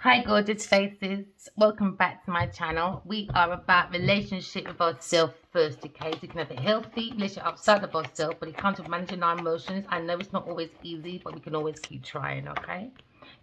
Hi gorgeous faces, welcome back to my channel. We are about relationship with ourselves first, okay? So you can have a healthy relationship outside of ourselves, but it comes with managing our emotions. I know it's not always easy, but we can always keep trying, okay?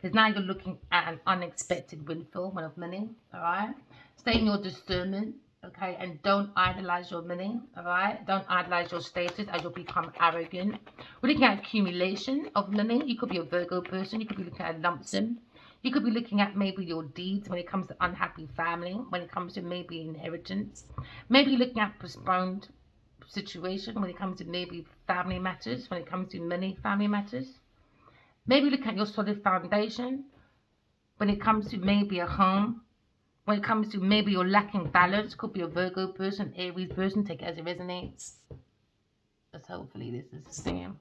Because now you're looking at an unexpected windfall of money, all right? Stay in your discernment, okay? And don't idolize your money, all right? Don't idolize your status as you'll become arrogant. We're looking at accumulation of money. You could be a Virgo person. You could be looking at a lump sum. You could be looking at maybe your deeds when it comes to unhappy family, when it comes to maybe inheritance. Maybe looking at postponed situation when it comes to maybe family matters, when it comes to many family matters. Maybe look at your solid foundation when it comes to maybe a home. When it comes to maybe you're lacking balance, could be a Virgo person, Aries person, take it as it resonates. But hopefully this is the same.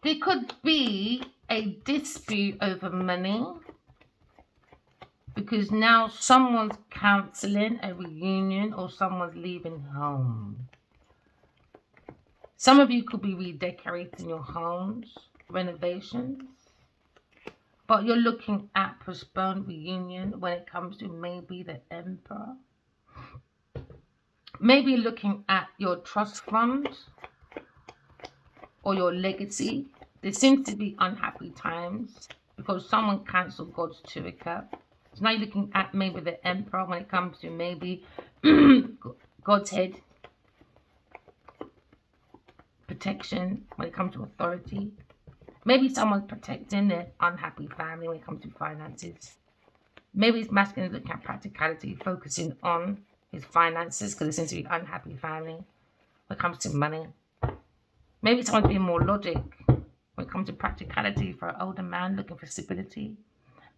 There could be a dispute over money because now someone's cancelling a reunion or someone's leaving home. Some of you could be redecorating your homes, renovations, but you're looking at postponed reunion when it comes to maybe the Emperor. Maybe looking at your trust funds or your legacy. There seems to be unhappy times because someone cancelled God's Turika. So now you're looking at maybe the Emperor when it comes to maybe God's head, protection when it comes to authority. Maybe someone's protecting their unhappy family when it comes to finances. Maybe it's masculine looking at practicality, focusing on his finances because it seems to be an unhappy family when it comes to money. Maybe someone's being more logic when it comes to practicality for an older man looking for stability.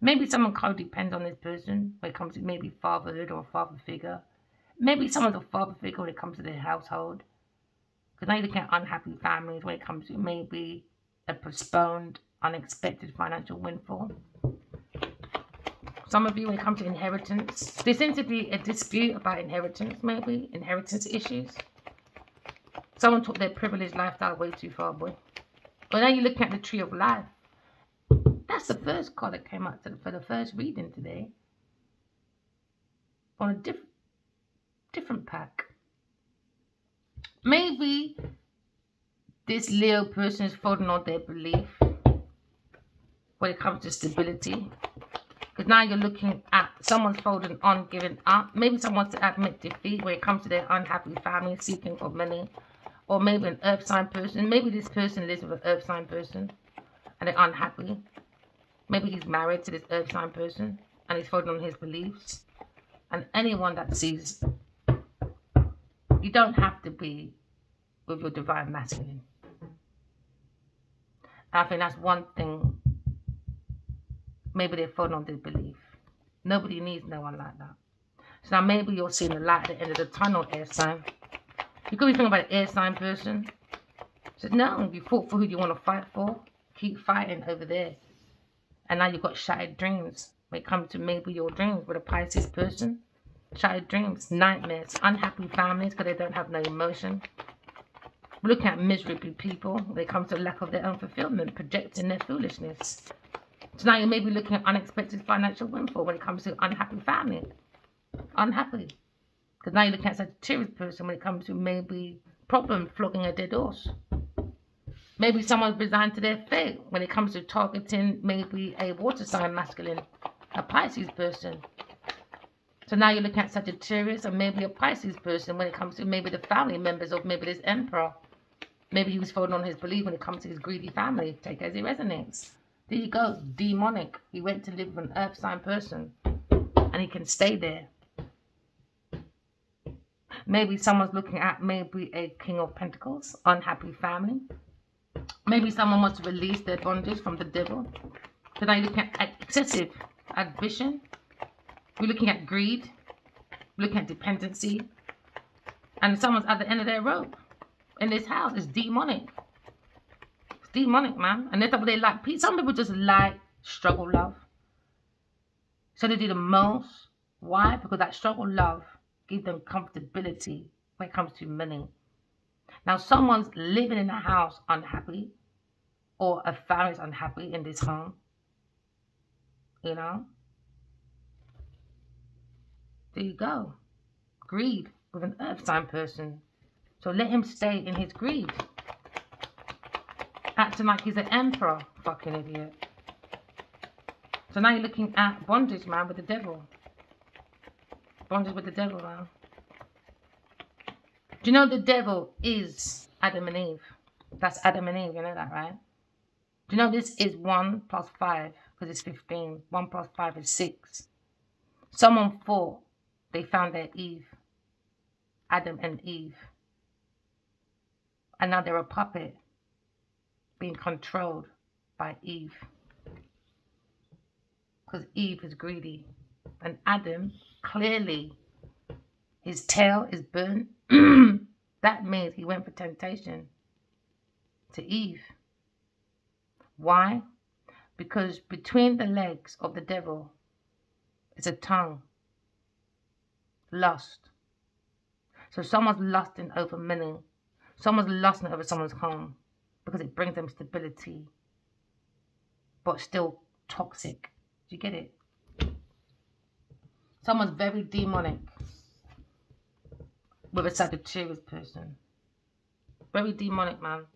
Maybe someone codepends on this person when it comes to maybe fatherhood or a father figure. Maybe someone's a father figure when it comes to their household. Because now you're looking at unhappy families when it comes to maybe a postponed, unexpected financial windfall. Some of you, when it comes to inheritance, there seems to be a dispute about inheritance, maybe, inheritance issues. Someone took their privileged lifestyle way too far, boy. But now you're looking at the tree of life. That's the first card that came out for the first reading today. On a different pack. Maybe this Leo person is folding on their belief when it comes to stability. Because now you're looking at someone's folding on, giving up. Maybe someone wants to admit defeat when it comes to their unhappy family, seeking for money. Or maybe an earth sign person. Maybe this person lives with an earth sign person and they're unhappy. Maybe he's married to this earth sign person and he's folding on his beliefs. And anyone that sees, you don't have to be with your divine masculine. And I think that's one thing. Maybe they're folding on their belief. Nobody needs no one like that. So now maybe you're seeing the light at the end of the tunnel, air sign. You could be thinking about an air sign person. So no, you fought for who you want to fight for. Keep fighting over there. And now you've got shattered dreams when it comes to maybe your dreams with a Pisces person. Shattered dreams, nightmares, unhappy families because they don't have no emotion. We're looking at miserable people when it comes to lack of their own fulfillment, projecting their foolishness. So now you may be looking at unexpected financial windfall when it comes to unhappy family. Unhappy. Because now you're looking at Sagittarius person when it comes to maybe problem flogging a dead horse. Maybe someone's resigned to their fate when it comes to targeting maybe a water sign masculine, a Pisces person. So now you're looking at Sagittarius and maybe a Pisces person when it comes to maybe the family members of maybe this Emperor. Maybe he was folding on his belief when it comes to his greedy family. Take it as it resonates. There you go, demonic. He went to live with an earth sign person and he can stay there. Maybe someone's looking at maybe a King of Pentacles, unhappy family. Maybe someone wants to release their bondage from the devil. So now you're looking at excessive ambition. We're looking at greed. We're looking at dependency. And someone's at the end of their rope in this house. It's demonic. It's demonic, man. And that's what they like. Some people just like struggle love. So they do the most. Why? Because that struggle love gives them comfortability when it comes to money. Now, someone's living in a house unhappy. or a family is unhappy in this home, you know, there you go. Greed with an earth sign person. So let him stay in his greed. Acting like he's an emperor. Fucking idiot. So now you're looking at bondage, man, with the devil. Bondage with the devil, man. Do you know the devil is Adam and Eve? That's Adam and Eve, you know that, right? Do you know this is 1 plus 5, because it's 15. 1 plus 5 is 6. Someone thought they found their Eve. Adam and Eve. And now they're a puppet being controlled by Eve. Because Eve is greedy. And Adam, clearly, his tail is burnt. That means he went for temptation to Eve. Why? Because between the legs of the devil is a tongue. Lust. So someone's lusting over money. Someone's lusting over someone's home because it brings them stability, but still toxic. Do you get it? Someone's very demonic with a Sagittarius person. Very demonic, man.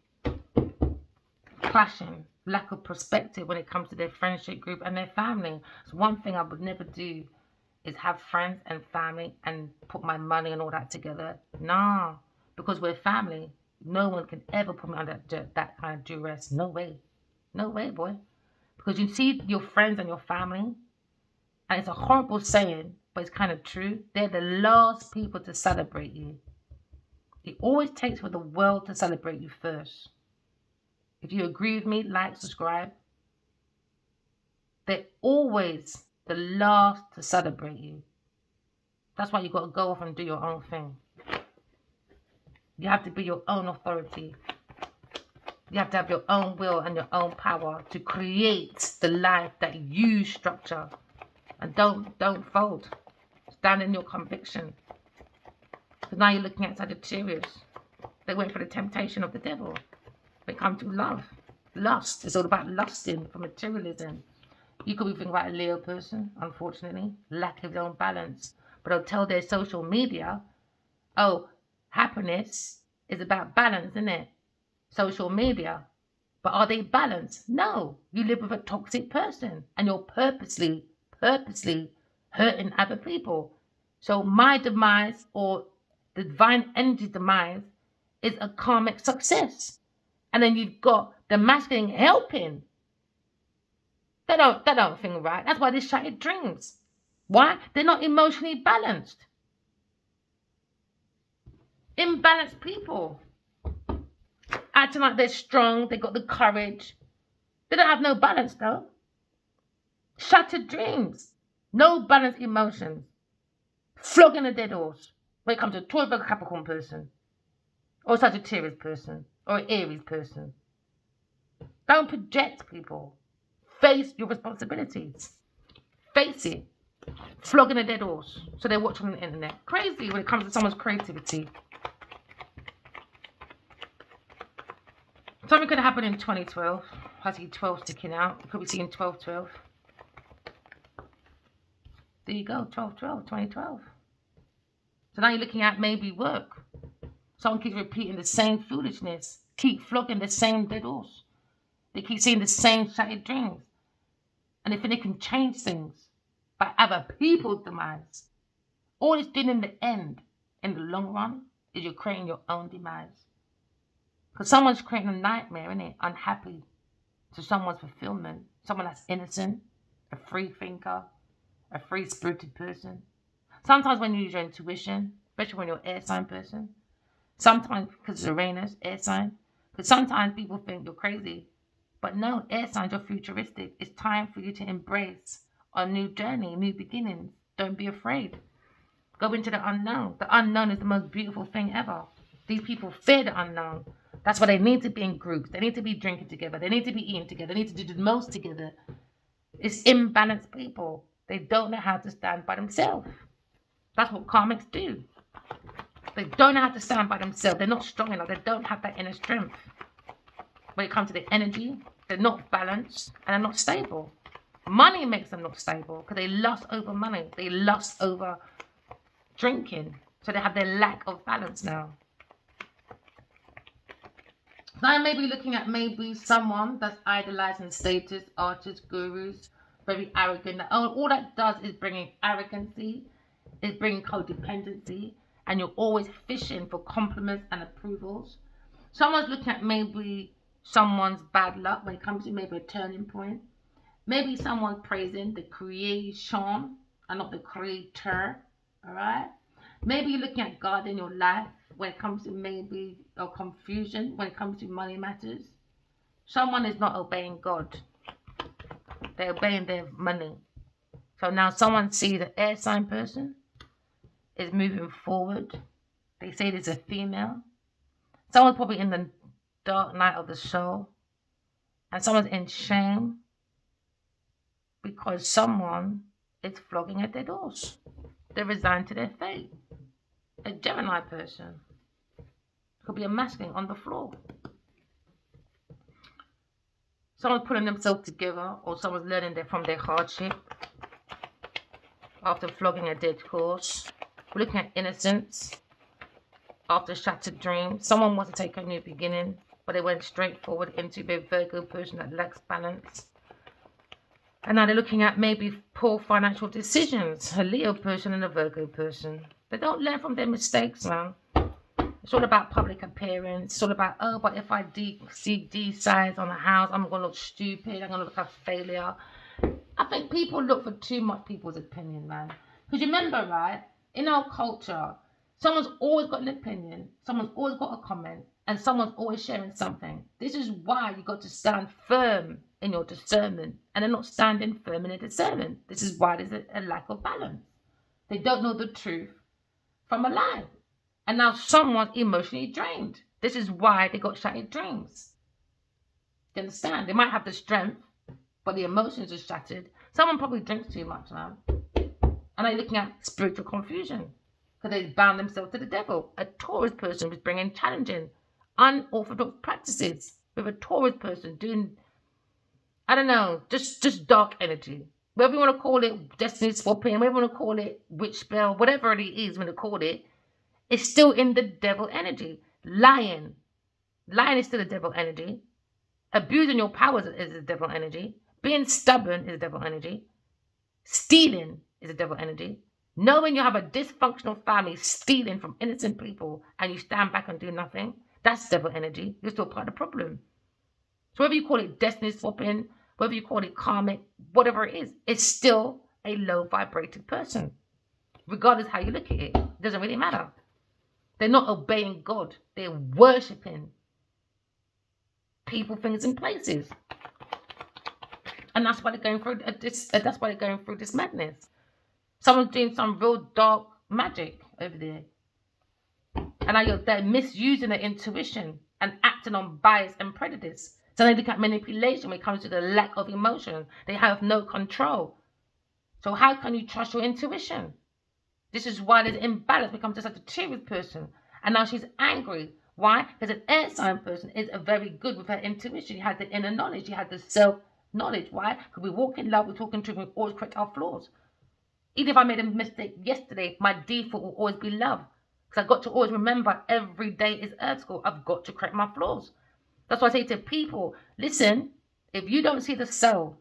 Clashing. Lack of perspective when it comes to their friendship group and their family. So one thing I would never do is have friends and family and put my money and all that together. Nah. Because we're family. No one can ever put me under that kind of duress. No way. No way, boy. Because you see your friends and your family, and it's a horrible saying, but it's kind of true. They're the last people to celebrate you. It always takes for the world to celebrate you first. If you agree with me, like, subscribe. They're always the last to celebrate you. That's why you got to go off and do your own thing. You have to be your own authority. You have to have your own will and your own power to create the life that you structure. And don't fold. Stand in your conviction. Because now you're looking at Sagittarius. They went for the temptation of the devil. They come to love. Lust. It's all about lusting for materialism. You could be thinking about a Leo person, unfortunately. Lack of their own balance. But they'll tell their social media, oh, happiness is about balance, isn't it? Social media. But are they balanced? No. You live with a toxic person. And you're purposely hurting other people. So my demise, or the divine energy demise, is a karmic success. And then you've got the masculine helping. They don't think right. That's why they shattered dreams. Why? They're not emotionally balanced. Imbalanced people. Acting like they're strong, they got the courage. They don't have no balance though. Shattered dreams. No balanced emotions. Flogging a dead horse. When it comes to a Taurus Capricorn person. Or a Sagittarius person. Or an Aries person. Don't project, people. Face your responsibilities. Face it. Flogging a dead horse. So they're watching on the internet. Crazy when it comes to someone's creativity. Something could happen in 2012. I see 12 sticking out. You could be seeing 12-12. There you go. 12-12. 2012. So now you're looking at maybe work. Someone keeps repeating the same foolishness. Keep flogging the same dead horse. They keep seeing the same shattered dreams. And they think they can change things by other people's demise. All it's doing in the end, in the long run, is you're creating your own demise. Because someone's creating a nightmare, isn't it? Unhappy to someone's fulfillment. Someone that's innocent, a free thinker, a free-spirited person. Sometimes when you use your intuition, especially when you're an air sign person, sometimes because it's Uranus, air sign, because sometimes people think you're crazy. But no, air signs are futuristic. It's time for you to embrace a new journey, new beginnings. Don't be afraid. Go into the unknown. The unknown is the most beautiful thing ever. These people fear the unknown. That's why they need to be in groups. They need to be drinking together. They need to be eating together. They need to do the most together. It's imbalanced people. They don't know how to stand by themselves. That's what karmics do. They don't know how to stand by themselves. They're not strong enough. They don't have that inner strength. when it comes to the energy, they're not balanced and they're not stable. Money makes them not stable because they lust over money. They lust over drinking. So they have their lack of balance now. Now I may be looking at maybe someone that's idolizing status, artists, gurus, very arrogant. All that does is bringing arrogancy, is bringing codependency, and you're always fishing for compliments and approvals. Someone's looking at maybe someone's bad luck when it comes to maybe a turning point. Maybe someone's praising the creation and not the creator. All right. Maybe you're looking at God in your life when it comes to maybe or confusion when it comes to money matters. Someone is not obeying God. They're obeying their money. So now someone sees the air sign person is moving forward. They say there's a female. Someone's probably in the dark night of the soul. And someone's in shame because someone is flogging at their doors. They're resigned to their fate. A Gemini person. Could be a masculine on the floor. Someone's putting themselves together, or someone's learning from their hardship after flogging a dead horse. We're looking at innocence after shattered dreams. Someone wants to take a new beginning, but they went straight forward into the Virgo person that lacks balance. And now they're looking at maybe poor financial decisions. A Leo person and a Virgo person. They don't learn from their mistakes, man. It's all about public appearance. It's all about, oh, but if I see D size on a house, I'm going to look stupid. I'm going to look like a failure. I think people look for too much people's opinion, man. Because remember, right, in our culture, someone's always got an opinion. Someone's always got a comment. And someone's always sharing something. This is why you got to stand firm in your discernment. And they're not standing firm in their discernment. This is why there's a lack of balance. They don't know the truth from a lie. And now someone's emotionally drained. This is why they got shattered dreams. You understand? They might have the strength, but the emotions are shattered. Someone probably drinks too much now. And they're looking at spiritual confusion because they bound themselves to the devil. A Taurus person was bringing challenging, unorthodox practices with a Taurus person doing, I don't know, just dark energy. Whatever you want to call it, destiny swapping, whatever you want to call it, witch spell, whatever it is when you call it, it's still in the devil energy. Lying is still the devil energy. Abusing your powers is the devil energy. Being stubborn is the devil energy. Stealing is the devil energy. Knowing you have a dysfunctional family, stealing from innocent people, and you stand back and do nothing, that's devil energy. You're still part of the problem. So whether you call it destiny swapping, whether you call it karmic, whatever it is, it's still a low vibrated person. Regardless how you look at it, it doesn't really matter. They're not obeying God. They're worshipping people, things, and places. And that's why they're going through this. That's why they're going through this madness. Someone's doing some real dark magic over there, and now they're misusing their intuition and acting on bias and prejudice. So they look at manipulation when it comes to the lack of emotion. They have no control. So how can you trust your intuition? This is why there's imbalance. Becomes just like a Taurus person. And now she's angry. Why? Because an air sign person is very good with her intuition. She has the inner knowledge. She has the self-knowledge. Why? Because we walk in love, we talk in truth, we always correct our flaws. Even if I made a mistake yesterday, my default will always be love. Because I've got to always remember every day is Earth School. I've got to correct my flaws. That's why I say to people, listen, if you don't see the soul,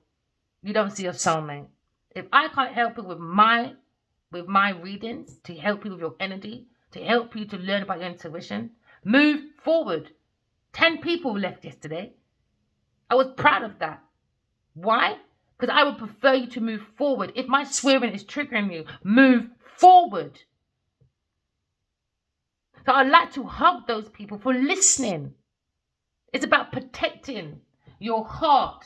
you don't see your soulmate. If I can't help you with my readings, to help you with your energy, to help you to learn about your intuition, move forward. 10 people left yesterday. I was proud of that. Why? Because I would prefer you to move forward. If my swearing is triggering you, move forward. So I'd like to hug those people for listening. It's about protecting your heart.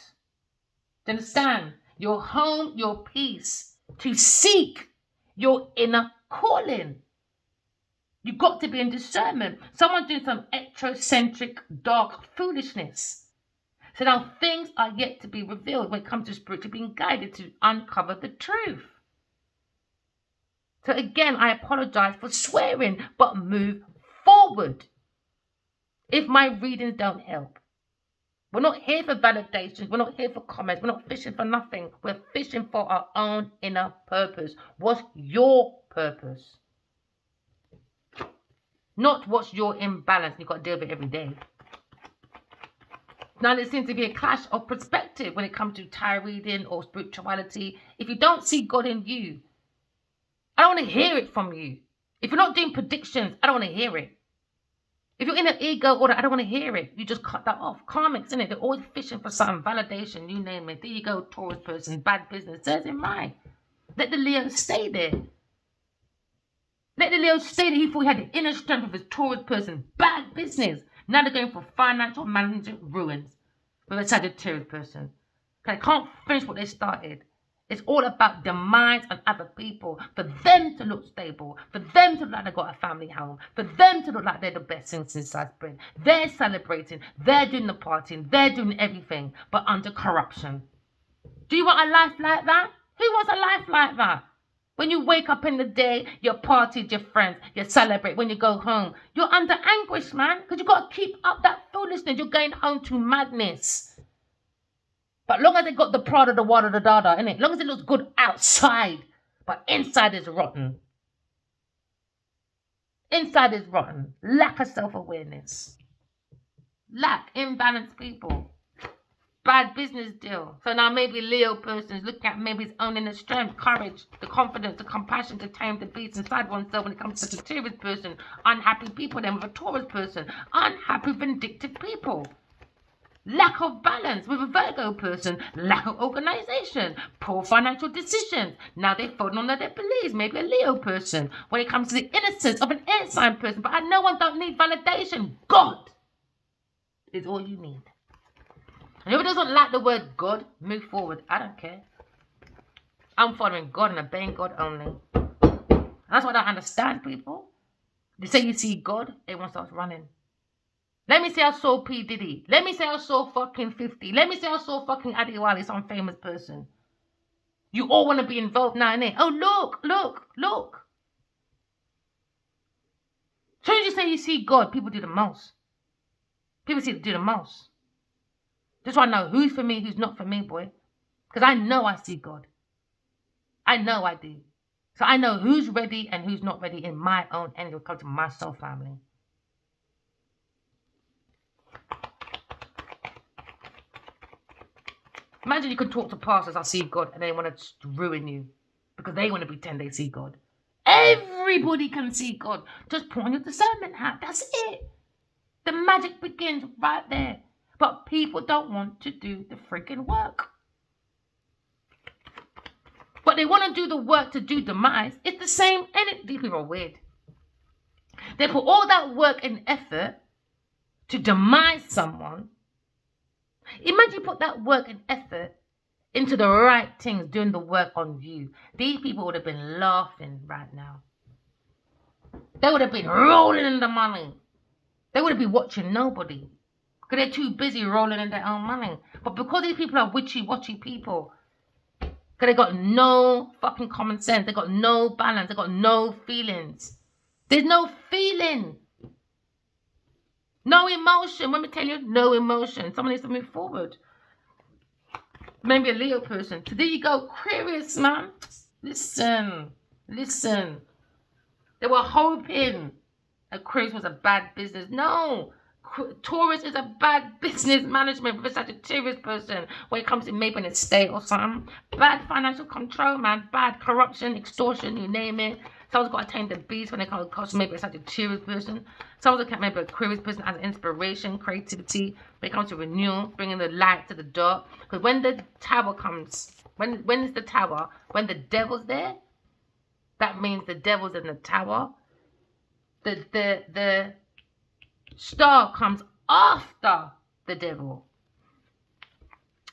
Do you understand? Your home, your peace. To seek your inner calling. You've got to be in discernment. Someone's doing some eccentric, dark foolishness. So now things are yet to be revealed when it comes to spiritually being guided to uncover the truth. So again, I apologize for swearing, but move forward. If my readings don't help, We're not here for validations. We're not here for comments. We're not fishing for nothing. We're fishing for our own inner purpose. What's your purpose? Not what's your imbalance. You've got to deal with it every day. Now, there seems to be a clash of perspective when it comes to tarot reading or spirituality. If you don't see God in you, I don't want to hear it from you. If you're not doing predictions, I don't want to hear it. If you're in an ego order, I don't want to hear it. You just cut that off. Karmics, innit? They're always fishing for something, validation, you name it. There you go, Taurus person, bad business. Says in mine. Let the Leo stay there. Let the Leo stay there. He thought he had the inner strength of his Taurus person. Bad business. Now they're going for financial management ruins with a Sagittarius person. They can't finish what they started. It's all about demise and other people. For them to look stable. For them to look like they've got a family home. For them to look like they're the best since sliced bread. They're celebrating. They're doing the partying. They're doing everything. But under corruption. Do you want a life like that? Who wants a life like that? When you wake up in the day, you party with your friends, you celebrate. When you go home, you're under anguish, man. Because you've got to keep up that foolishness. You're going home to madness. But long as they got the Prada, the Wada, the Dada, innit? Long as it looks good outside, but inside is rotten. Inside is rotten. Lack of self-awareness. Lack, imbalanced people. Bad business deal. So now maybe Leo person is looking at maybe his own inner strength, courage, the confidence, the compassion to tame the beast inside oneself when it comes to a Sagittarius person. Unhappy people then with a Taurus person. Unhappy, vindictive people. Lack of balance with a Virgo person. Lack of organization. Poor financial decisions. Now they're folding on their beliefs. Maybe a Leo person. When it comes to the innocence of an air sign person. But I know one don't need validation. God is all you need. And whoever doesn't like the word God, move forward. I don't care. I'm following God and obeying God only. And that's what I don't understand, people. They say you see God, everyone starts running. Let me say I saw P. Diddy. Let me say I saw fucking 50. Let me say I saw fucking Adiwali, some famous person. You all want to be involved now, innit? Oh, look. As soon as you say you see God, people do the most. People do the most. Just want to know who's for me, who's not for me, boy. Because I know I see God. I know I do. So I know who's ready and who's not ready in my own end when it comes to my soul family. Imagine you could talk to pastors, I see God, and they want to ruin you. Because they want to pretend they see God. Everybody can see God. Just put on your discernment hat. That's it. The magic begins right there. But people don't want to do the freaking work. But they want to do the work to do demise. It's the same. And these people are weird. They put all that work and effort to demise someone. Imagine you put that work and effort into the right things, doing the work on you. These people would have been laughing right now. They would have been rolling in the money. They would have been watching nobody. Because they're too busy rolling in their own money. But because these people are witchy-watchy people, because they got no fucking common sense, they got no balance, they got no feelings. There's no feeling. No emotion. Let me tell you, no emotion. Someone needs to move forward. Maybe a Leo person. So there you go, Aquarius, man. Listen. They were hoping Aquarius was a bad business. No. Taurus is a bad business management with a Sagittarius person when it comes to maybe an estate or something. Bad financial control, man. Bad corruption, extortion, you name it. Someone's got to tame the beast when it comes to maybe a Sagittarius person. Someone's got maybe a Aquarius person as inspiration, creativity. When it comes to renewal, bringing the light to the dark. Because when the tower comes, when is the tower? When the devil's there, that means the devil's in the tower. The star comes after the devil.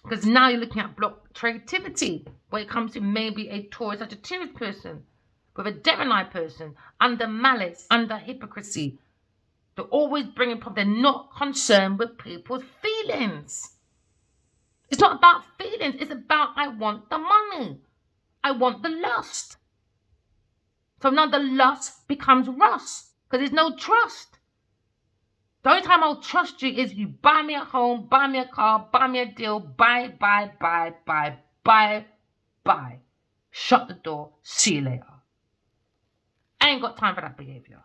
Because now you're looking at block creativity when it comes to maybe a Taurus Sagittarius person with a Gemini person under malice, under hypocrisy. They're always bringing problems. They're not concerned with people's feelings. It's not about feelings. It's about I want the money. I want the lust. So now the lust becomes rust because there's no trust. The only time I'll trust you is you buy me a home, buy me a car, buy me a deal, buy. Shut the door, see you later. I ain't got time for that behavior.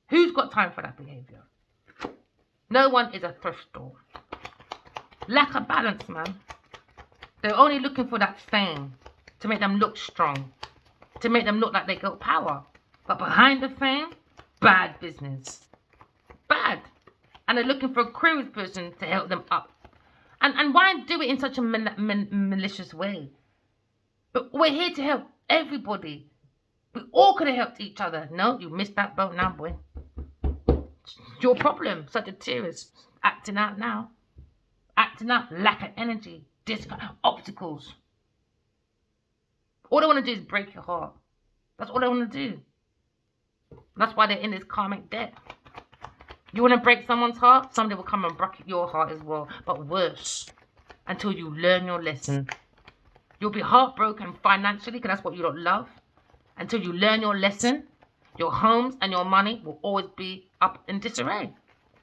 Who's got time for that behavior? No one is a thrift store. Lack of balance, man. They're only looking for that fame to make them look strong, to make them look like they got power. But behind the fame, bad business. Bad. And they're looking for a curious person to help them up. And why do it in such a malicious way? But we're here to help everybody. We all could have helped each other. No, you missed that boat now, boy. It's your problem. Sagittarius. Acting out now. Acting out. Lack of energy. Obstacles. All they want to do is break your heart. That's all they want to do. That's why they're in this karmic debt. You want to break someone's heart? Somebody will come and break your heart as well. But worse. Until you learn your lesson. You'll be heartbroken financially because that's what you don't love. Until you learn your lesson, your homes and your money will always be up in disarray.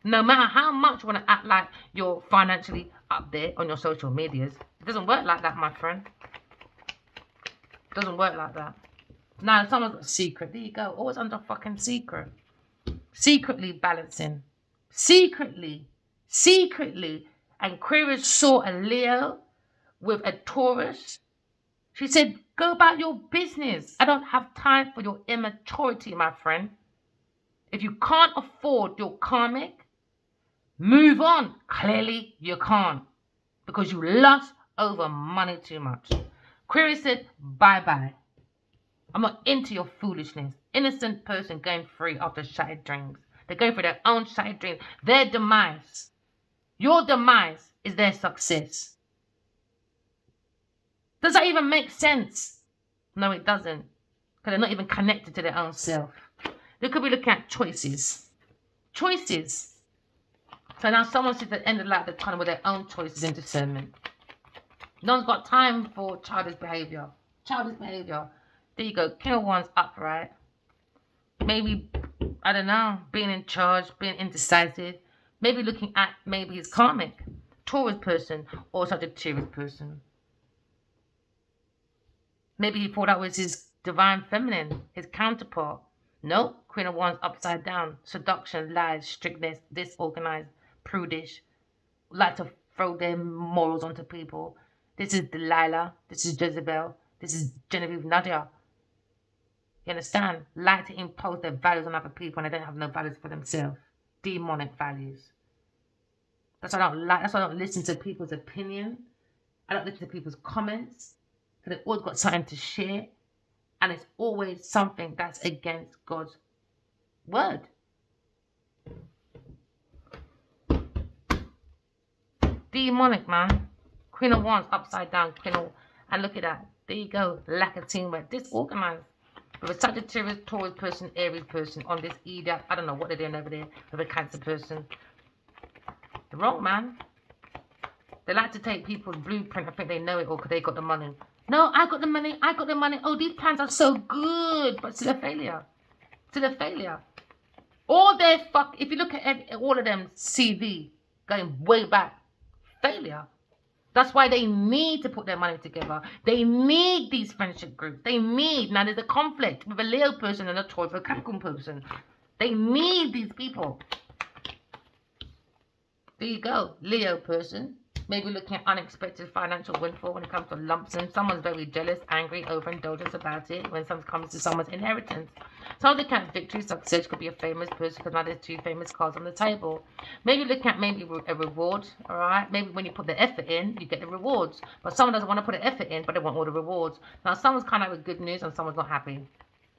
No matter how much you want to act like you're financially up there on your social medias. It doesn't work like that, my friend. It doesn't work like that. Now, someone's got a secret. There you go. Always under fucking secret. Secretly balancing. Secretly. And Aquarius saw a Leo with a Taurus. She said, go about your business. I don't have time for your immaturity, my friend. If you can't afford your karmic, move on. Clearly, you can't. Because you lust over money too much. Aquarius said, bye-bye. I'm not into your foolishness. Innocent person going free after shattered dreams. They're going for their own shattered dreams. Their demise. Your demise is their success. Does that even make sense? No, it doesn't. Because they're not even connected to their own self. They could be looking at choices. Choices. So now someone sees the end of life, they're trying with their own choices and discernment. No one's got time for childish behavior. Childish behavior. There you go. King of Wands upright. Maybe, I don't know, being in charge, being indecisive. Maybe looking at maybe his karmic. Taurus person or Sagittarius person. Maybe he thought that was his divine feminine, his counterpart. No, Queen of Wands upside down. Seduction, lies, strictness, disorganized, prudish. Like to throw their morals onto people. This is Delilah. This is Jezebel. This is Genevieve Nadia. You understand? Like to impose their values on other people and they don't have no values for themselves. Demonic values. That's why I don't like. That's why I don't listen to people's opinion. I don't listen to people's comments. Because they've always got something to share. And it's always something that's against God's word. Demonic, man. Queen of Wands upside down. And look at that. There you go. Lack of teamwork. Disorganized. With a Sagittarius, Taurus person, Aries person on this Ida. I don't know what they're doing over there. With a Cancer person. They're wrong, man. They like to take people's blueprint. I think they know it all because they got the money. No, I got the money. I got the money. Oh, these plans are so good. But still a failure. Still a failure. All their if you look at all of them CV going way back. Failure. That's why they need to put their money together. They need these friendship groups. They need. Now there's a conflict with a Leo person and a Taurus or a Capricorn person. They need these people. There you go. Leo person. Maybe looking at unexpected financial windfall when it comes to lump sum. Someone's very jealous, angry, overindulgent about it when it comes to someone's inheritance. Someone looking at victory, success, could be a famous person because now there's two famous cards on the table. Maybe looking at maybe a reward, all right? Maybe when you put the effort in, you get the rewards. But someone doesn't want to put the effort in, but they want all the rewards. Now, someone's kind of with good news and someone's not happy.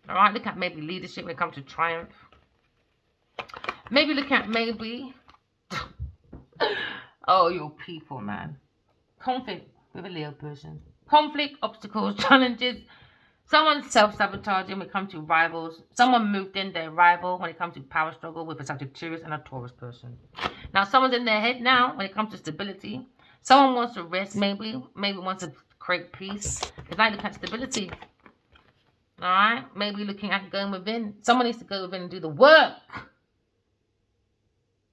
All right? Look at maybe leadership when it comes to triumph. Maybe look at maybe... Oh, your people, man. Conflict with a Leo person. Conflict, obstacles, challenges. Someone's self-sabotaging when it comes to rivals. Someone moved in their rival when it comes to power struggle with a Sagittarius and a Taurus person. Now, someone's in their head now when it comes to stability. Someone wants to rest, maybe wants to create peace. It's like looking at stability. All right? Maybe looking at going within. Someone needs to go within and do the work.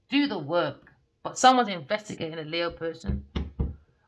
Do the work. But someone's investigating a Leo person,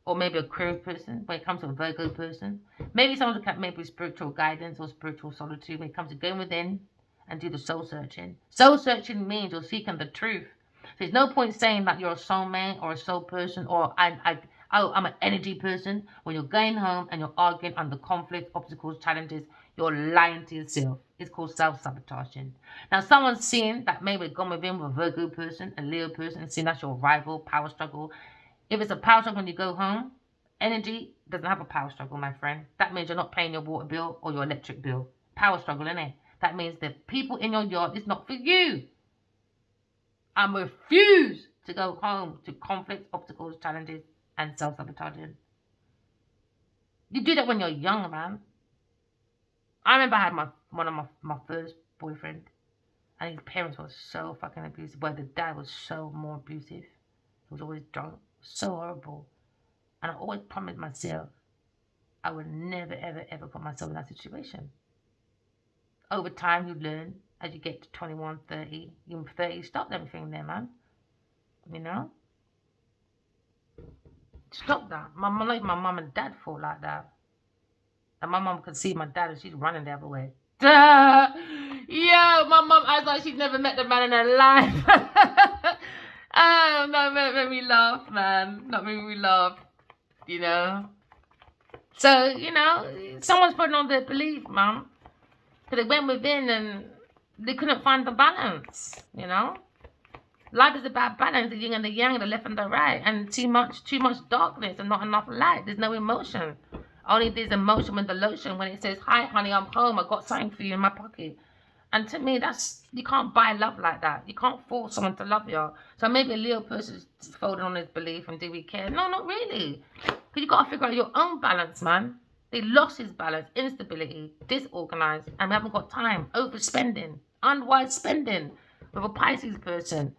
or maybe a Aquarius person when it comes to a Virgo person. Maybe someone's looking at maybe spiritual guidance or spiritual solitude when it comes to going within and do the soul searching. Soul searching means you're seeking the truth. So there's no point saying that you're a soulmate or a soul person or I'm an energy person. When you're going home and you're arguing under conflict, obstacles, challenges, you're lying to yourself. It's called self-sabotaging. Now, someone's seeing that maybe gone within with a Virgo person, a Leo person, and seeing that's your rival, power struggle. If it's a power struggle when you go home, energy doesn't have a power struggle, my friend. That means you're not paying your water bill or your electric bill. Power struggle, innit? That means the people in your yard is not for you. I refuse to go home to conflicts, obstacles, challenges, and self-sabotaging. You do that when you're young, man. I remember I had one of my first boyfriend, and his parents were so fucking abusive. But the dad was so more abusive. He was always drunk. So horrible. And I always promised myself I would never, ever, ever put myself in that situation. Over time, you learn as you get to 21, 30, even 30, stop everything there, man. You know? Stop that. My mum and dad fought like that. And my mum could see my dad and she's running the other way. Duh! Yo, my mum acts like she's never met the man in her life. Oh, that made me laugh, man. That made me laugh, you know. So, you know, someone's putting on their belief, man. Because they went within and they couldn't find the balance, you know. Life is about balance, the yin and the yang, the left and the right. And too much darkness and not enough light. There's no emotion. Only there's emotion with the lotion when it says, hi, honey, I'm home. I got something for you in my pocket. And to me, you can't buy love like that. You can't force someone to love you. So maybe a Leo person is folding on his belief and do we care? No, not really. Because you got to figure out your own balance, man. They lost his balance, instability, disorganized, and we haven't got time. Overspending, unwise spending with a Pisces person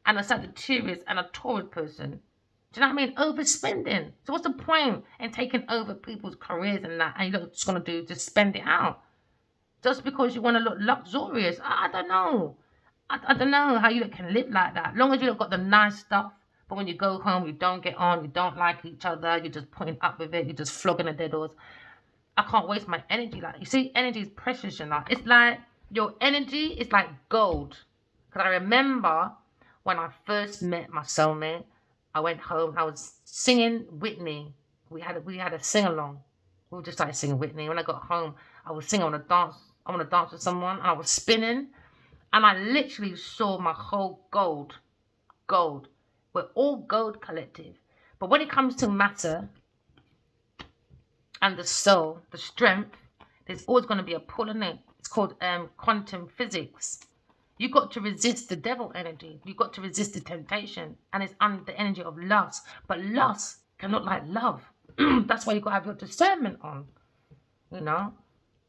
and a Sagittarius and a Taurus person. Do you know what I mean? Overspending. So what's the point in taking over people's careers and that, and you're just going to do, just spend it out? Just because you want to look luxurious. I don't know. I don't know how you can live like that. As long as you don't got the nice stuff, but when you go home, you don't get on, you don't like each other, you're just putting up with it, you're just flogging the dead horse. I can't waste my energy like that. You see, energy is precious, you know. It's like, your energy is like gold. Because I remember when I first met my soulmate, I went home, I was singing Whitney. We had a sing-along. We just started singing Whitney. When I got home, I was singing, I want to dance with someone, and I was spinning, and I literally saw my whole gold. We're all gold collective. But when it comes to matter and the soul, the strength, there's always going to be a pull in it. It's called quantum physics. You've got to resist the devil energy. You've got to resist the temptation. And it's under the energy of lust. But lust can look like love. That's why you've got to have your discernment on. You know?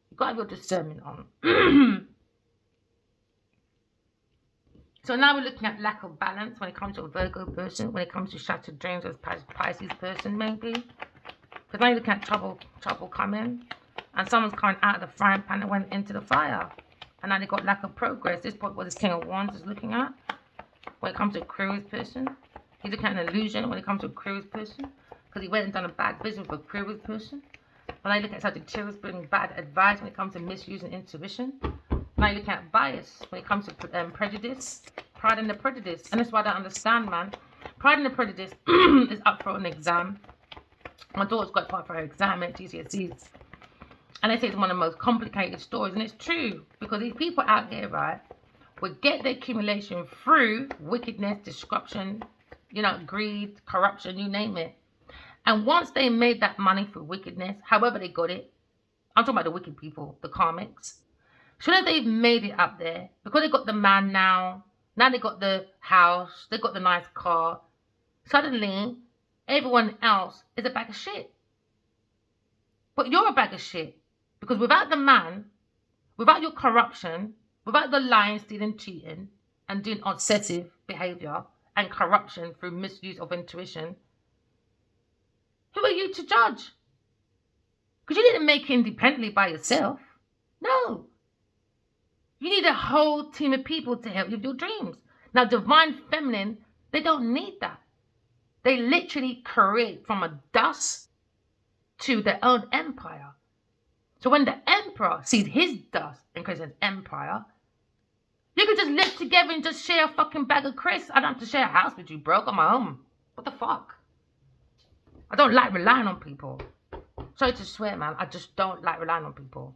You've got to have your discernment on. So now we're looking at lack of balance when it comes to a Virgo person, when it comes to shattered dreams as Pisces person, maybe. Because now you're looking at trouble coming. And someone's coming out of the frying pan and went into the fire. And now they got lack of progress. This is what this King of Wands is looking at. When it comes to a Aquarius person. He's looking at an illusion when it comes to a Aquarius person. Because he went and done a bad business with a Aquarius person. When I look at Sagittarius bringing bad advice when it comes to misusing intuition. Now you're looking at bias when it comes to prejudice. Pride and the Prejudice. And that's why I don't understand, man. Pride and the Prejudice is up for an exam. My daughter's got part for her exam at GCSEs. And they say it's one of the most complicated stories. And it's true. Because these people out here, right, will get their accumulation through wickedness, destruction, you know, greed, corruption, you name it. And once they made that money through wickedness, however they got it, I'm talking about the wicked people, the karmics. Soon as they've made it up there, because they got the man now they got the house, they got the nice car, suddenly everyone else is a bag of shit. But you're a bag of shit. Because without the man, without your corruption, without the lying, stealing, cheating, and doing obsessive behavior and corruption through misuse of intuition, who are you to judge? Because you didn't make it independently by yourself. No. You need a whole team of people to help you with your dreams. Now, divine feminine, they don't need that. They literally create from a dust to their own empire. So when the emperor sees his dust and creates an empire, you can just live together and just share a fucking bag of crisps. I don't have to share a house with you, bro. I'm my own. What the fuck? I don't like relying on people. Sorry to swear, man. I just don't like relying on people.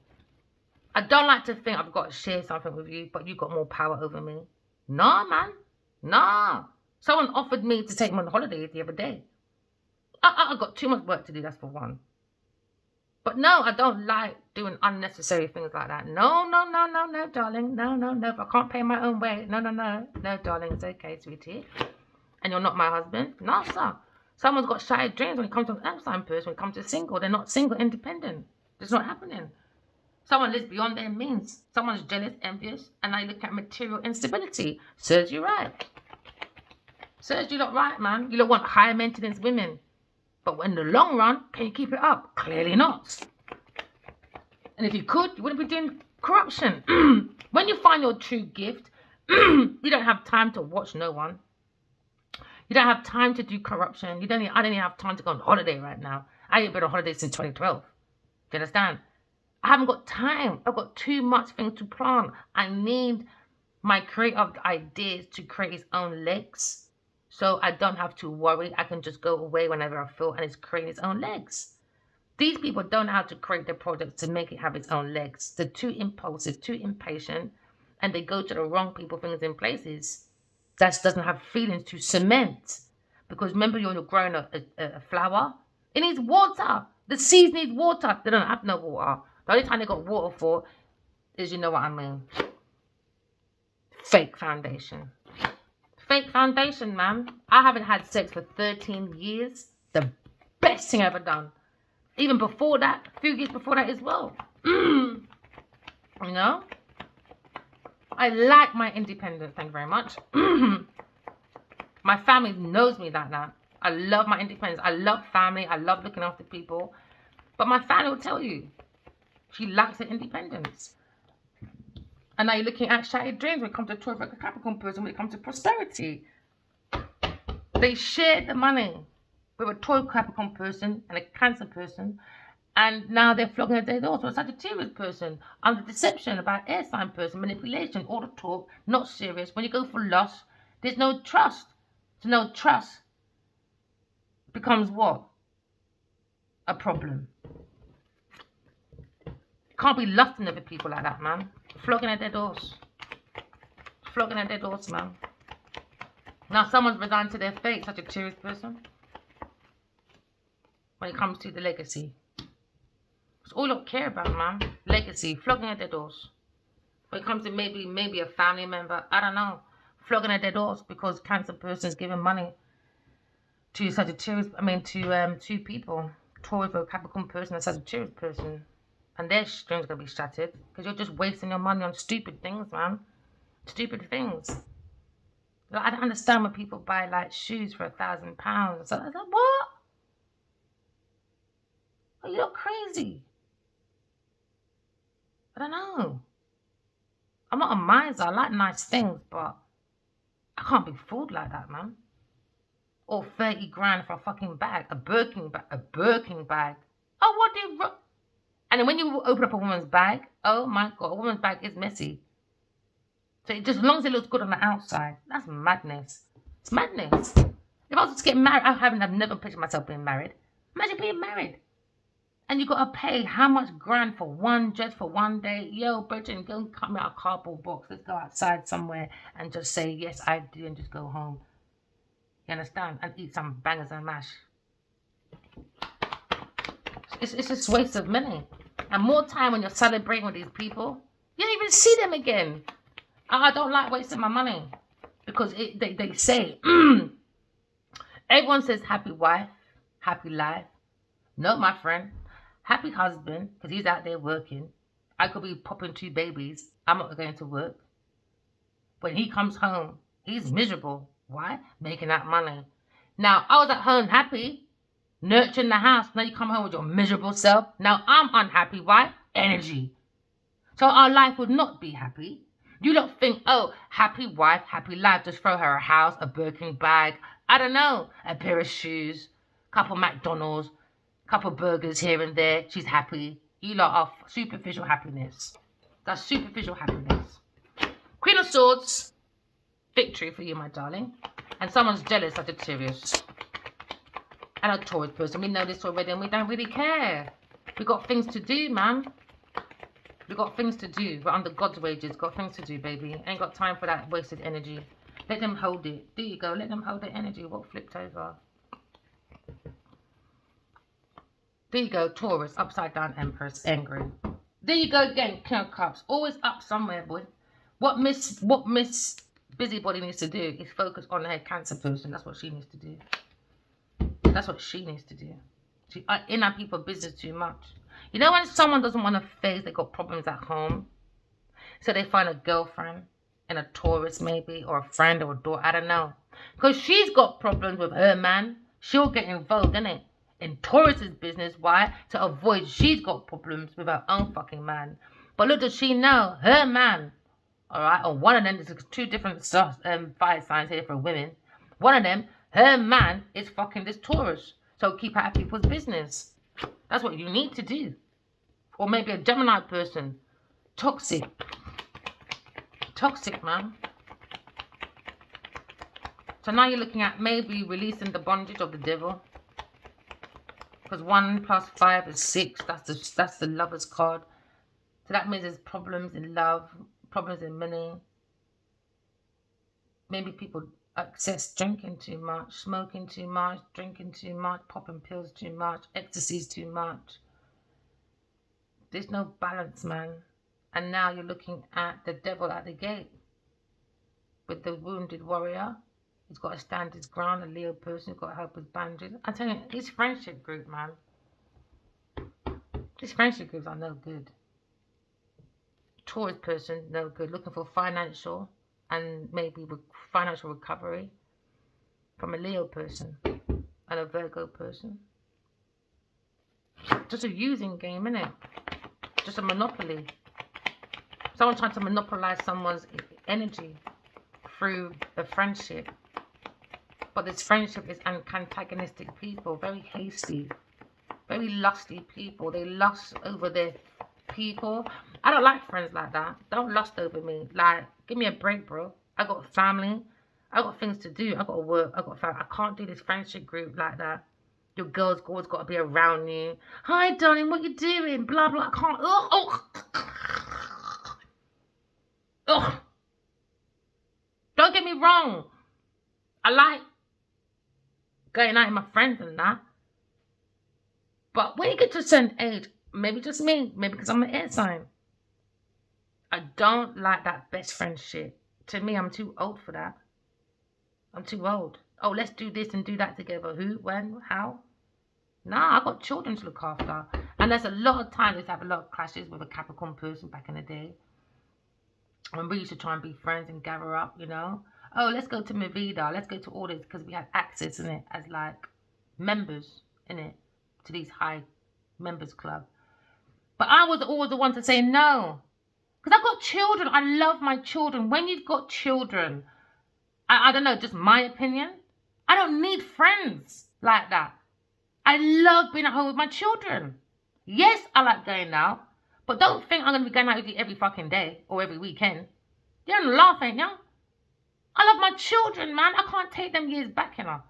I don't like to think I've got to share something with you, but you got more power over me. Nah, man. Nah. Someone offered me to take me on holiday the other day. I got too much work to do, that's for one. But no, I don't like doing unnecessary things like that. No, darling. No. If I can't pay my own way. No, darling. It's okay, sweetie. And you're not my husband? No, sir. Someone's got shattered dreams when it comes to an outside person. When it comes to single, they're not single, independent. It's not happening. Someone lives beyond their means. Someone's jealous, envious, and now you look at material instability. Serves you right. Serves you lot right, man. You don't want higher maintenance women. But in the long run, can you keep it up? Clearly not. And if you could, you wouldn't be doing corruption. When you find your true gift, you don't have time to watch no one. You don't have time to do corruption. I don't even have time to go on holiday right now. I ain't been on holiday since 2012. Do you understand? I haven't got time. I've got too much things to plan. I need my creative ideas to create its own legs. So I don't have to worry. I can just go away whenever I feel, and it's creating its own legs. These people don't know how to create their project to make it have its own legs. They're too impulsive, too impatient, and they go to the wrong people, things, and places. That doesn't have feelings to cement. Because remember, you're growing a flower. It needs water. The seeds need water. They don't have no water. The only time they got water for is, you know what I mean, fake foundation. Fake foundation, man. I haven't had sex for 13 years. The best thing I've ever done. Even before that, a few years before that as well. You know? I like my independence, thank you very much. My family knows me like that. I love my independence. I love family. I love looking after people. But my family will tell you, she likes her independence. And now you're looking at shattered dreams when it comes to Taurus, like a Capricorn person, when it comes to prosperity. They share the money with a Taurus Capricorn person and a Cancer person, and now they're flogging their door to a Sagittarius person under deception about air sign person, manipulation, all the talk, not serious. When you go for loss, there's no trust. So no trust becomes what? A problem. Can't be lusting over people like that, man. Flogging at their doors. Flogging at their doors, man. Now someone's resigned to their fate, such a serious person. When it comes to the legacy. It's all you care about, man. Legacy. Flogging at their doors. When it comes to maybe a family member, I don't know. Flogging at their doors because Cancer person's giving money to Sagittarius, to two people. Taurus or Capricorn person and Sagittarius person. And their dreams going to be shattered because you're just wasting your money on stupid things, man. Stupid things. Like, I don't understand when people buy like shoes for £1,000. So I was like, what? Oh, you're crazy. I don't know. I'm not a miser. I like nice things, but I can't be fooled like that, man. Or 30 grand for a fucking bag. A Birkin bag. Oh, what did... And then when you open up a woman's bag, oh my God, a woman's bag is messy. So just as long as it looks good on the outside, that's madness. It's madness. If I was to get married, I've never pictured myself being married. Imagine being married. And you got to pay how much grand for one dress for one day? Yo, Bridget, go and cut me out a cardboard box. Let's go outside somewhere and just say, yes, I do, and just go home. You understand? And eat some bangers and mash. It's just waste of money. And more time when you're celebrating with these people, you don't even see them again. I don't like wasting my money. Because they say, everyone says happy wife, happy life. No, my friend. Happy husband, because he's out there working. I could be popping 2 babies. I'm not going to work. When he comes home, he's miserable. Why? Making that money. Now, I was at home happy, nurturing the house. Now you come home with your miserable self. Now I'm unhappy. Why? Energy. So our life would not be happy. You lot think, oh, happy wife, happy life. Just throw her a house, a Birkin bag, I don't know, a pair of shoes, couple McDonald's, couple burgers here and there. She's happy. You lot are superficial happiness. That's superficial happiness. Queen of Swords, victory for you, my darling. And someone's jealous, Sagittarius. And a Taurus person. We know this already and we don't really care. We got things to do, man. We got things to do. We're under God's wages. Got things to do, baby. Ain't got time for that wasted energy. Let them hold it. There you go. Let them hold the energy. What flipped over? There you go. Taurus. Upside down Empress. Angry. There you go again. King of Cups. Always up somewhere, boy. What Miss Busybody needs to do is focus on her Cancer person. That's what she needs to do. That's what she needs to do. She in our people's business too much. You know when someone doesn't want to face, they got problems at home, so they find a girlfriend and a Taurus maybe, or a friend or a daughter, I don't know. Because she's got problems with her man, she'll get involved in it. In Taurus's business, why? To avoid she's got problems with her own fucking man. But little does she know, her man, alright, or one of them, there's two different fire signs here for women. One of them, her man is fucking this Taurus. So keep out of people's business. That's what you need to do. Or maybe a Gemini person. Toxic. Toxic, man. So now you're looking at maybe releasing the bondage of the devil. Because 1 + 5 is 6. That's the lover's card. So that means there's problems in love, problems in money. Maybe people excess drinking too much, smoking too much, drinking too much, popping pills too much, ecstasy's too much. There's no balance, man. And now you're looking at the devil at the gate with the wounded warrior. He's got to stand his ground, a Leo person who's got to help his bandage. I tell you, this friendship group, man. These friendship groups are no good. Taurus person, no good. Looking for financial and maybe financial recovery from a Leo person and a Virgo person. Just a using game, innit? Just a monopoly. Someone trying to monopolize someone's energy through a friendship. But this friendship is antagonistic people, very hasty, very lusty people. They lust over their people. I don't like friends like that. Don't lust over me. Like, give me a break, bro. I got a family. I got things to do. I got to work. I got family. I can't do this friendship group like that. Your girl's always got to be around you. Hi, darling, what you doing? Blah, blah. I can't. Ugh. Don't get me wrong. I like going out with my friends and that. But when you get to a certain age, maybe just me, maybe because I'm an air sign, I don't like that best friend shit. To me, I'm too old for that. I'm too old. Oh, let's do this and do that together. Who, when, how? Nah, I got children to look after. And there's a lot of times I have a lot of clashes with a Capricorn person back in the day. When we used to try and be friends and gather up, you know. Oh, let's go to Movida. Let's go to all this because we had access in it as like members in it to these high members club. But I was always the one to say no. Because I've got children. I love my children. When you've got children, I don't know, just my opinion, I don't need friends like that. I love being at home with my children. Yes, I like going out. But don't think I'm going to be going out with you every fucking day or every weekend. You're going to laugh, ain't you? I love my children, man. I can't take them years back, you know.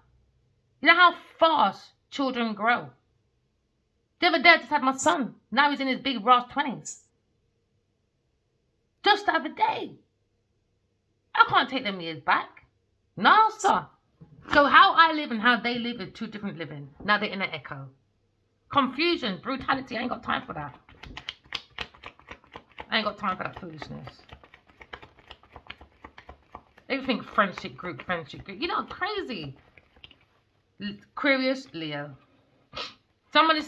You know how fast children grow. The other day, I just had my son. Now he's in his big raw 20s. Just the other day. I can't take them years back. No, sir. So how I live and how they live is two different living. Now they're in an echo. Confusion, brutality. I ain't got time for that. I ain't got time for that foolishness. Everything friendship group. You know, crazy. Aquarius, Leo.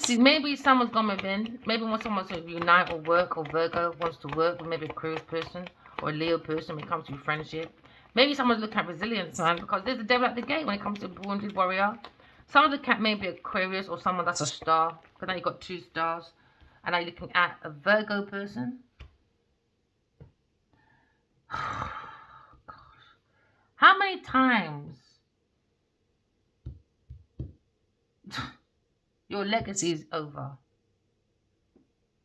Maybe someone's gone within. Maybe when someone wants to unite or work, or Virgo wants to work with maybe a Aquarius person or a Leo person when it comes to friendship. Maybe someone's looking at resilience, man, because there's the devil at the gate when it comes to wounded warrior. Someone's looking at maybe Aquarius or someone that's a star, because now you've got 2 stars. And now you're looking at a Virgo person. How many times your legacy is over?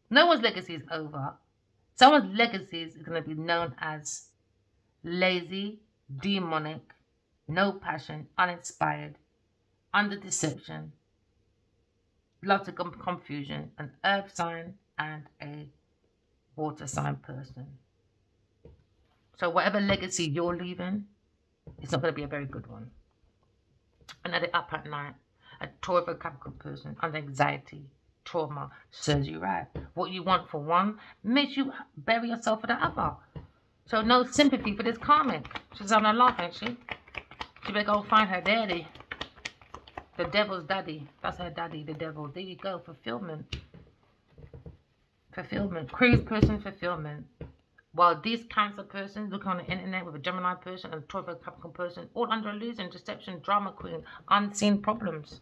No one's legacy is over. Someone's legacy is going to be known as lazy, demonic, no passion, uninspired, under deception, lots of confusion, an earth sign and a water sign person. So whatever legacy you're leaving, it's not going to be a very good one. Another up at night, a Tauro Capricorn person under anxiety, trauma, serves you right. What you want for one makes you bury yourself for the other. So no sympathy for this karmic. She's on her laugh, ain't she? She better go find her daddy. The devil's daddy. That's her daddy, the devil. There you go. Fulfillment. Fulfillment. Cruise person fulfillment. While these Cancer persons looking on the internet with a Gemini person and a Tauro Capricorn person, all under illusion, deception, drama queen, unseen problems.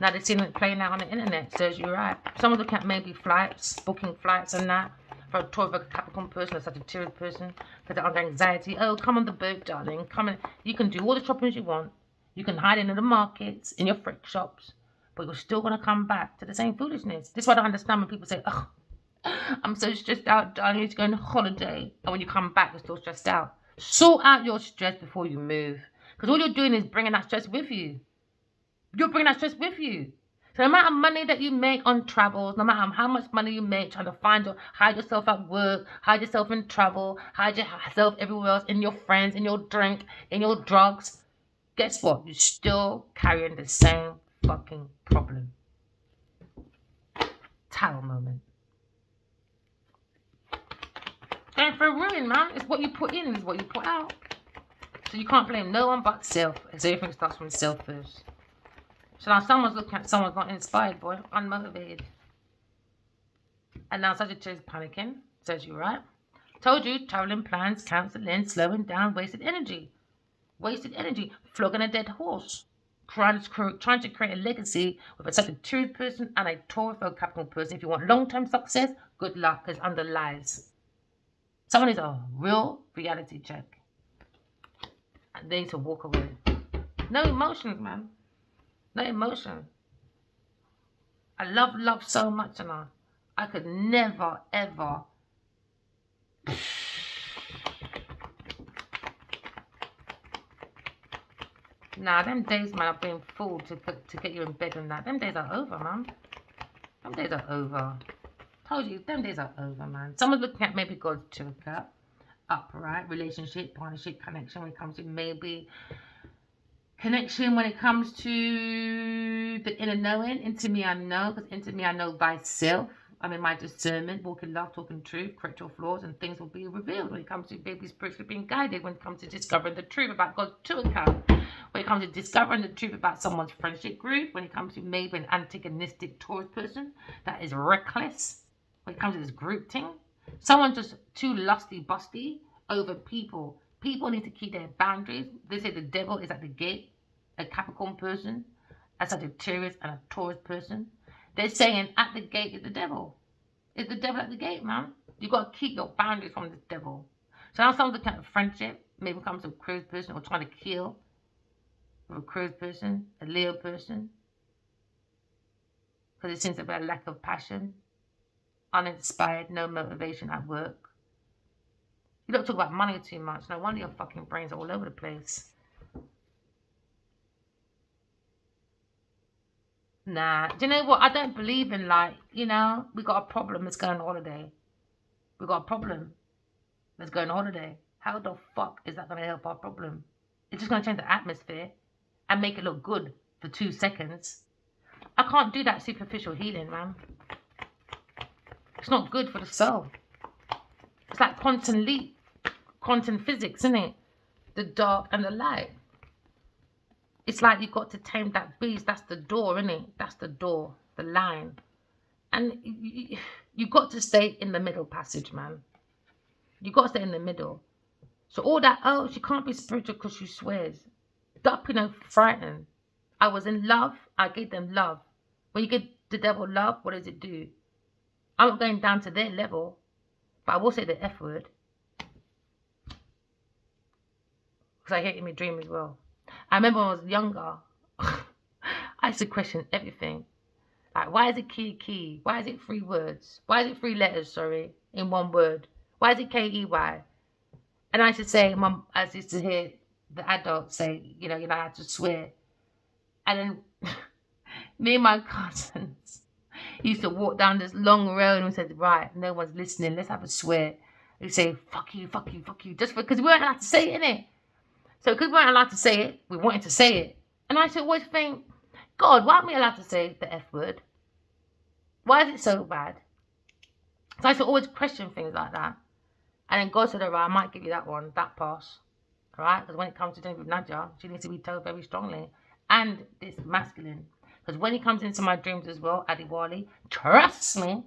Now they're seeing it playing out on the internet. Serves you right. Someone looking at maybe flights, booking flights and that. For a Tauro Capricorn person, a Sagittarius person, because they're under anxiety. Oh, come on the boat, darling. Come in. You can do all the shopping you want. You can hide into the markets, in your thrift shops, but you're still going to come back to the same foolishness. This is what I don't understand when people say, oh, I'm so stressed out, darling. I need to go on holiday. And when you come back, you're still stressed out. Sort out your stress before you move. Because all you're doing is bringing that stress with you. You're bringing that stress with you. So no matter money that you make on travels, no matter how much money you make trying to hide yourself at work, hide yourself in travel, hide yourself everywhere else, in your friends, in your drink, in your drugs, guess what? You're still carrying the same fucking problem. Tower moment. Going for a ruin, man. It's what you put in is what you put out. So you can't blame no one but self, as everything starts from self first. So now someone's looking at someone's not inspired, boy, unmotivated. And now Sagittarius panicking, says you right. Told you, traveling plans, cancelling, slowing down, wasted energy. Wasted energy, flogging a dead horse. Trying to create a legacy with a Sagittarius person and a Tauro Capricorn person. If you want long-term success, good luck, because under lies. Someone needs a real reality check. And they need to walk away. No emotions, man. No emotion. I love love so much, and I could never, ever. Nah, them days, man, I've been fooled to get you in bed and that. Them days are over, man. Them days are over. Told you, them days are over, man. Someone's looking at maybe God's Turka, upright, relationship, partnership, connection when it comes to maybe connection when it comes to the inner knowing. Into me I know, because into me I know thyself. I'm in my discernment, walking love, talking truth, correct your flaws, and things will be revealed when it comes to baby spiritually being guided, when it comes to discovering the truth about God's Turka, when it comes to discovering the truth about someone's friendship group, when it comes to maybe an antagonistic Taurus person that is reckless, when it comes to this group thing. Someone just too lusty busty over people. People need to keep their boundaries. They say the devil is at the gate. A Capricorn person, a Sagittarius, and a Taurus person. They're saying at the gate is the devil. Is the devil at the gate, man? You got to keep your boundaries from the devil. So now someone's looking at friendship. Maybe comes to a Aquarius person or trying to kill with a Aquarius person, a Leo person. Because it seems to be a lack of passion, uninspired, no motivation at work. You don't talk about money too much. No wonder your fucking brains are all over the place. Nah, do you know what? I don't believe in we got a problem, let's go on holiday. We got a problem, let's go on holiday. How the fuck is that going to help our problem? It's just going to change the atmosphere and make it look good for 2 seconds. I can't do that superficial healing, man. It's not good for the soul. It's like quantum leap, quantum physics, isn't it? The dark and the light. It's like you've got to tame that beast. That's the door, isn't it? That's the door, the line. And you've got to stay in the middle passage, man. You've got to stay in the middle. So all that, oh, she can't be spiritual because she swears. Stop, frightened. I was in love. I gave them love. When you give the devil love, what does it do? I'm not going down to their level, but I will say the F word. because I hate it in my dream as well. I remember when I was younger, I used to question everything. Like, why is it key? Why is it 3 words? Why is it 3 letters, sorry, in 1 word? Why is it K-E-Y? And I used to say, Mum, I used to hear the adults say, you know, I had to swear. And then me and my cousins used to walk down this long road and we said, right, no one's listening, let's have a swear. We say, fuck you, fuck you, fuck you, just because we weren't allowed to say it, innit? So because we weren't allowed to say it, we wanted to say it. And I used to always think, God, why aren't we allowed to say the F word? Why is it so bad? So I used to always question things like that. And then God said, all right, I might give you that one, that pass. All right? Because when it comes to dealing with Nadia, she needs to be told very strongly. And this masculine. Because when he comes into my dreams as well, Adiwali, trust me,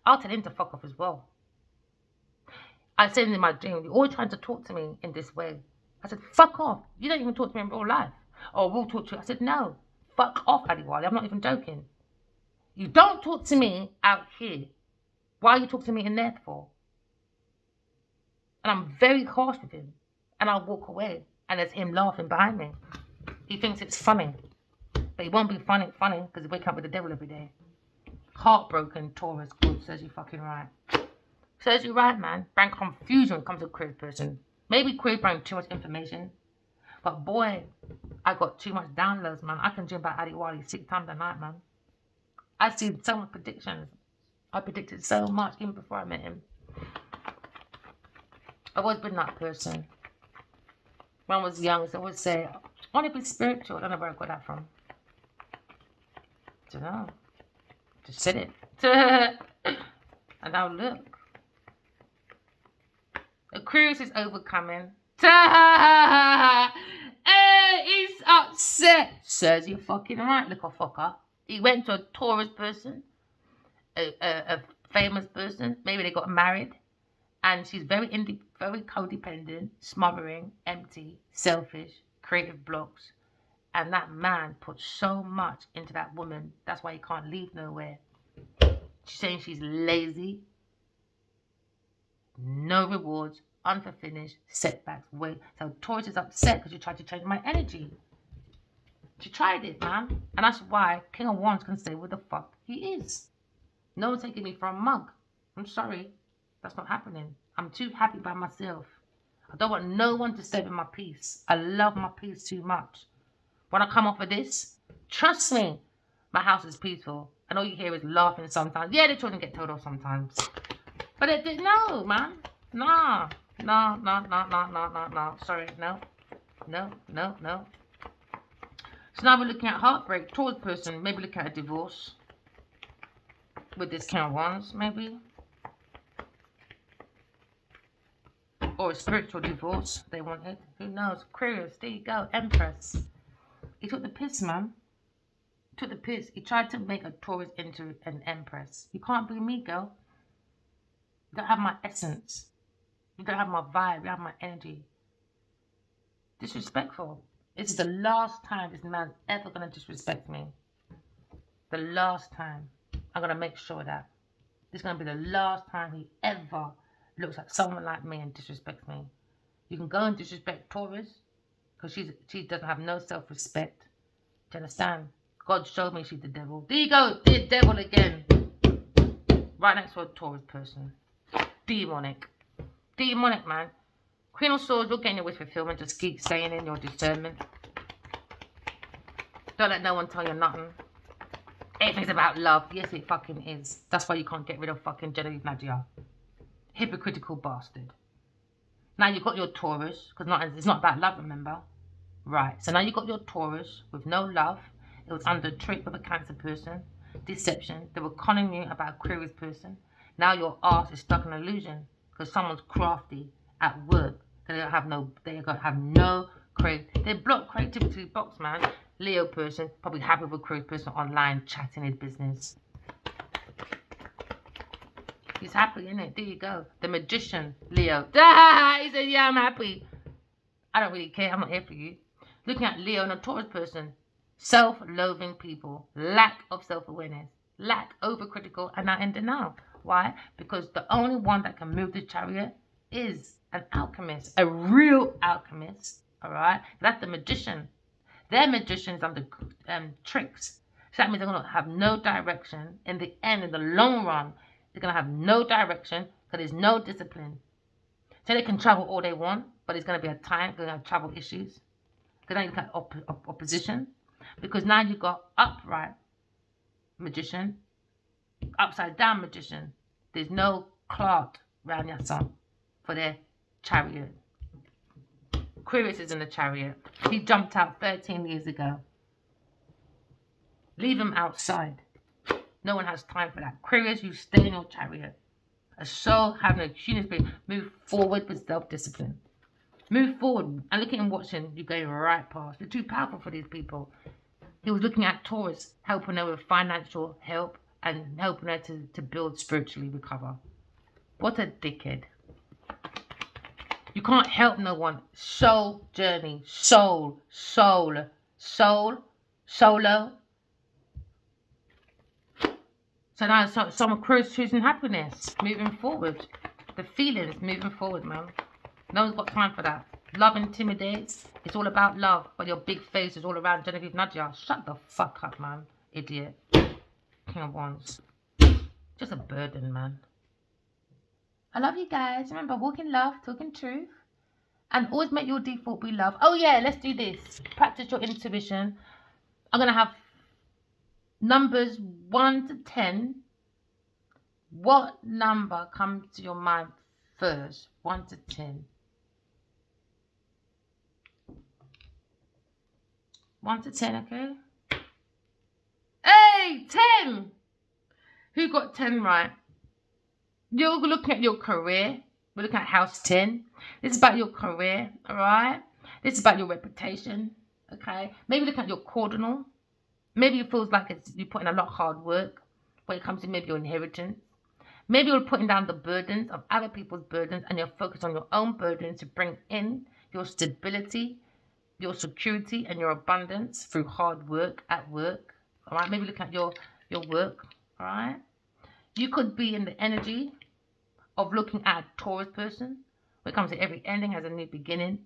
I'll tell him to fuck off as well. I said in my dream, you're always trying to talk to me in this way. I said, fuck off. You don't even talk to me in real life. Oh, we'll talk to you. I said, no, fuck off, Adiwali. I'm not even joking. You don't talk to me out here. Why are you talking to me in there for? And I'm very harsh with him. And I'll walk away. And there's him laughing behind me. He thinks it's funny. But he won't be funny because he wake up with the devil every day. Heartbroken Taurus. Good, says you fucking right. Says you right, man. Bring confusion when it comes to a queer person. Maybe queer bring too much information. But boy, I got too much downloads, man. I can dream about Adiwali 6 times a night, man. I see so much predictions. I predicted so much even before I met him. I've always been that person. When I was young, I always say, I want to be spiritual. I don't know where I got that from. I don't know. Just said it. And now look. Aquarius is overcoming. He's upset. Says you're fucking right, little fucker. He went to a Taurus person, a famous person. Maybe they got married. And she's very codependent, smothering, empty, selfish, creative blocks. And that man put so much into that woman. That's why he can't leave nowhere. She's saying she's lazy. No rewards, unfinished, setbacks, wait. So Taurus is upset because you tried to change my energy. She tried it, man. And that's why King of Wands can say where the fuck he is. No one's taking me for a mug. I'm sorry. That's not happening. I'm too happy by myself. I don't want no one to disturb my peace. I love my peace too much. When I come off of this, trust me, my house is peaceful. And all you hear is laughing sometimes. Yeah, the children get told off sometimes. But no, man. No. Sorry, no. So now we're looking at heartbreak. Taurus person, maybe looking at a divorce. With this King of Wands, maybe. Or a spiritual divorce, they wanted. Who knows? Aquarius, there you go. Empress. He took the piss, man. Took the piss. He tried to make a Taurus into an Empress. You can't be me, girl. You don't have my essence. You don't have my vibe. You have my energy. Disrespectful. This is the last time this man's ever going to disrespect me. The last time. I'm going to make sure of that. This is going to be the last time he ever looks at someone like me and disrespects me. You can go and disrespect Taurus because she doesn't have no self-respect. Do you understand? God showed me she's the devil. There you go, the devil again. Right next to a Taurus person. Demonic. Demonic, man. Queen of Swords, you're getting your wish fulfillment. Just keep staying in your discernment. Don't let no one tell you nothing. Everything's about love. Yes, it fucking is. That's why you can't get rid of fucking Genevieve Nadia. Hypocritical bastard. Now you've got your Taurus, because it's not about love, remember? Right, so now you've got your Taurus with no love. It was under trick with a Cancer person. Deception. They were conning you about Aquarius person. Now your ass is stuck in an illusion because someone's crafty at work. They don't have no they block creativity box, man. Leo person, probably happy with Aquarius person online chatting his business. He's happy, innit? There you go. The Magician, Leo. He said, yeah, I'm happy. I don't really care. I'm not here for you. Looking at Leo and a Taurus person. Self-loathing people. Lack of self-awareness. Lack, overcritical, and not in denial. Why? Because the only one that can move the chariot is an alchemist. A real alchemist. All right, that's the magician. They're magicians under tricks. So that means they're gonna have no direction. In the end, in the long run, they're gonna have no direction because there's no discipline. So they can travel all they want, but it's gonna be a time. They're gonna have travel issues. Because now you've got opposition. Because now you've got upright magician, upside down magician. There's no cloth around your sun for their chariot. Aquarius is in the chariot. He jumped out 13 years ago. Leave him outside. No one has time for that. Aquarius, you stay in your chariot. A soul having a human spirit. Move forward with self-discipline. Move forward. And look at him watching. You're going right past. You're too powerful for these people. He was looking at Taurus, helping her with financial help and helping her to build spiritually, recover. What a dickhead. You can't help no one. Soul journey. Soul. Solo. So now some Aquarius choosing happiness. Moving forward. The feelings moving forward, man. No one's got time for that. Love intimidates. It's all about love. But your big face is all around Genevieve Nadia. Shut the fuck up, man. Idiot. King of Wands. Just a burden, man. I love you guys. Remember, walk in love, talk in truth. And always make your default be love. Oh yeah, let's do this. Practice your intuition. I'm going to have numbers 1 to 10. What number comes to your mind first? 1 to 10. 1 to 10, okay? Hey, 10! Who got 10 right? You're looking at your career. We're looking at house 10. This is about your career, all right? This is about your reputation, okay? Maybe look at your cardinal. Maybe it feels like you're putting a lot of hard work when it comes to maybe your inheritance. Maybe you're putting down the burdens of other people's burdens and you're focused on your own burdens to bring in your stability, your security, and your abundance through hard work at work, all right? Maybe look at your work, all right? You could be in the energy of looking at a Taurus person. When it comes to every ending has a new beginning.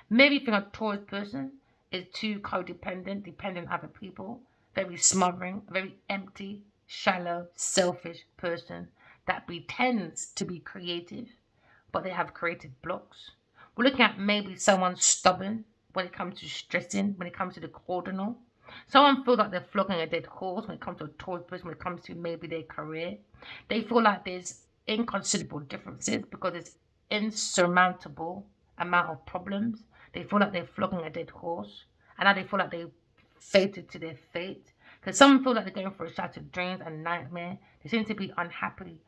Maybe you think a Taurus person is too codependent, dependent on other people, very smothering, very empty, shallow, selfish person that pretends to be creative, but they have creative blocks. We're looking at maybe someone stubborn when it comes to stressing, when it comes to the cardinal. Someone feels like they're flogging a dead horse when it comes to a Taurus person, when it comes to maybe their career. They feel like there's inconsiderable differences because it's insurmountable amount of problems. They feel like they're flogging a dead horse, and now they feel like they fated to their fate. Because some feel like they're going through shattered dreams and nightmare. They seem to be unhappy,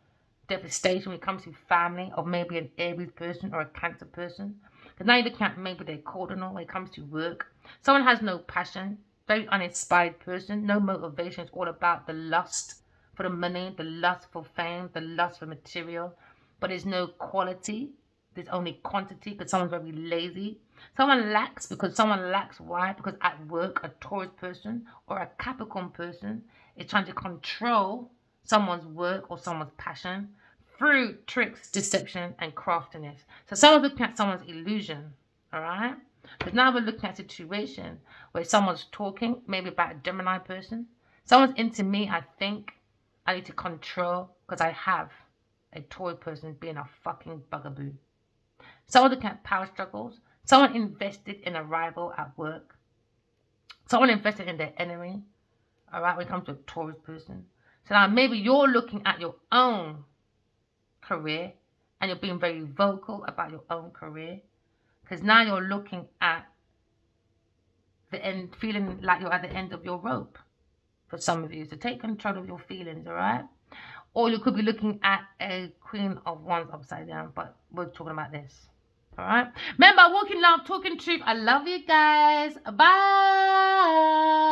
devastation when it comes to family, or maybe an Aries person or a Cancer person. Because now you're looking at maybe their cardinal when it comes to work. Someone has no passion, very uninspired person, no motivation. It's all about the lust for the money, the lust for fame, the lust for material. But there's no quality. There's only quantity because someone's very lazy. Someone lacks because someone lacks. Why? Because at work, a Taurus person or a Capricorn person is trying to control someone's work or someone's passion through tricks, deception, and craftiness. So someone's looking at someone's illusion, all right? Because now we're looking at a situation where someone's talking, maybe about a Gemini person. Someone's into me, I think I need to control because I have a Taurus person being a fucking bugaboo. Someone looking at power struggles. Someone invested in a rival at work. Someone invested in their enemy. All right, when it comes to a Taurus person. So now maybe you're looking at your own career and you're being very vocal about your own career. Because now you're looking at the end, feeling like you're at the end of your rope for some of you. So take control of your feelings, all right? Or you could be looking at a Queen of Wands upside down, but we're talking about this. All right? Remember, walking love, talking truth. I love you guys. Bye.